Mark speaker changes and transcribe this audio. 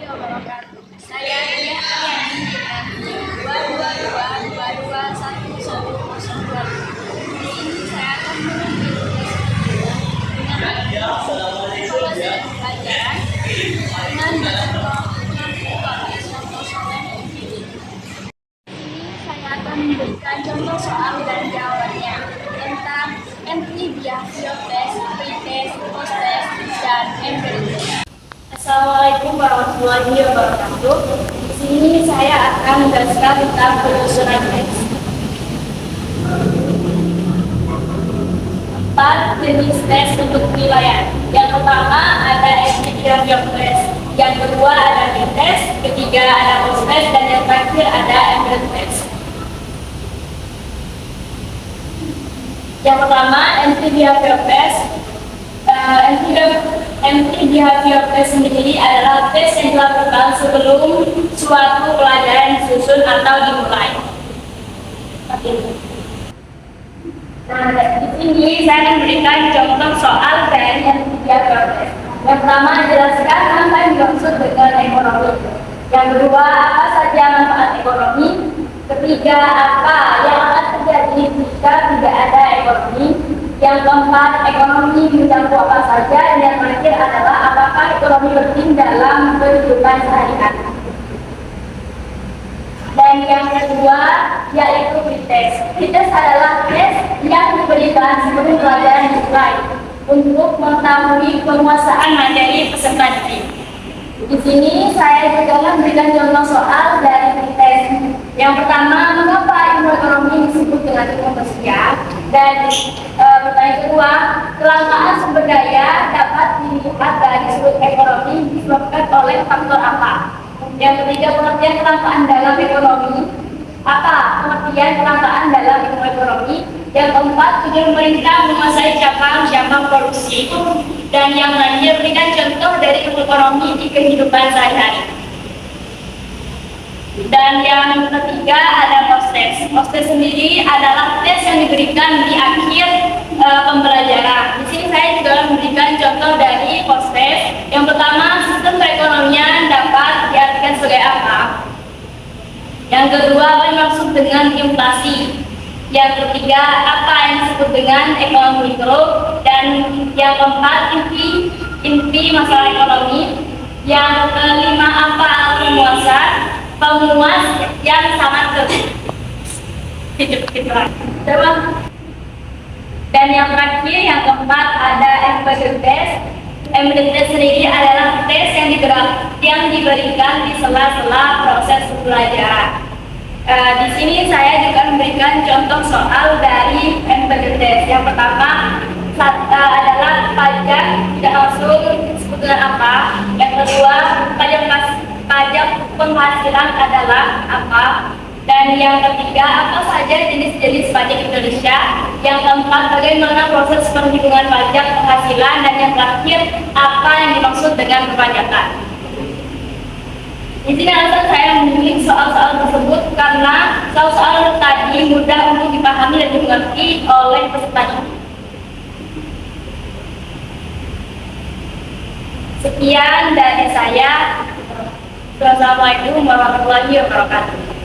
Speaker 1: wabarakatuh. Saya Lia Ariani dengan 22222111002. Di sini saya akan mengambil tugas dengan evaluasi pelajaran dengan contoh soal yang ini saya akan memberikan contoh soal dan jawabannya tentang entry behavior test, pre-test, post-test, dan embedded test. Assalamualaikum warahmatullahi wabarakatuh. Di sini saya akan menjelaskan tentang penyusunan tes. 4 jenis tes untuk penilaian. Yang pertama ada entry behavior test, yang kedua ada pre-test, ketiga ada post-test, dan yang terakhir ada embedded test. Yang pertama entry behavior test. Entry behavior test sendiri adalah tes yang dilakukan sebelum suatu pelajaran disusun atau dimulai. Nah, di sini saya memberikan contoh soal dari entry behavior test. Yang pertama, jelaskan apa yang dimaksud dengan ekonomi. Yang kedua, apa saja manfaat ekonomi. Ketiga, apa yang akan terjadi jika tidak ada ekonomi. Yang keempat, ekonomi mencakup apa saja. Dan yang terakhir adalah apakah ekonomi penting dalam kehidupan sehari-hari. Dan yang kedua yaitu pre-test. Pre-test adalah tes yang diberikan sebelum pelajaran dimulai untuk mengetahui penguasaan materi peserta didik. Di sini saya juga memberikan contoh soal dari pre-test. Yang pertama, mengapa ilmu ekonomi disebut dengan ilmu sosial? Dan pertanyaan kedua, kelangkaan sumber daya dapat dilihat dari sudut ekonomi disebabkan oleh faktor apa? Yang ketiga, pengertian kelangkaan dalam ekonomi. Apa pengertian kelangkaan dalam ilmu ekonomi? Yang keempat, tujuan pemerintah menguasai cabang produksi. Dan yang terakhir, berikan contoh dari ilmu ekonomi di kehidupan sehari-hari. Dan yang ketiga ada post-test. Post-test sendiri adalah tes yang diberikan di akhir pembelajaran. Di sini saya juga memberikan contoh dari post-test. Yang pertama, sistem perekonomian dapat diartikan sebagai apa? Yang kedua, apa yang dimaksud dengan inflasi? Yang ketiga, apa yang disebut dengan ekonomi mikro? Dan yang keempat, inti masalah ekonomi. Yang kelima, apa alat pemuas yang sangat dan yang terakhir, yang keempat, ada embedded test. Embedded test sendiri adalah tes yang diberikan di sela-sela proses pembelajaran. Di sini saya juga memberikan contoh soal dari embedded test. Yang pertama adalah pajak tidak langsung disebut dengan apa. Yang kedua, pajak penghasilan adalah apa. Dan yang ketiga, apa saja jenis-jenis pajak Indonesia. Yang keempat, bagaimana proses perhitungan pajak penghasilan. Dan yang terakhir, apa yang dimaksud dengan perpajakan. Di sini alasan saya memilih soal-soal tersebut karena soal-soal tadi mudah untuk dipahami dan dimengerti oleh peserta didik. Sekian dari saya. Wassalamualaikum warahmatullahi wabarakatuh.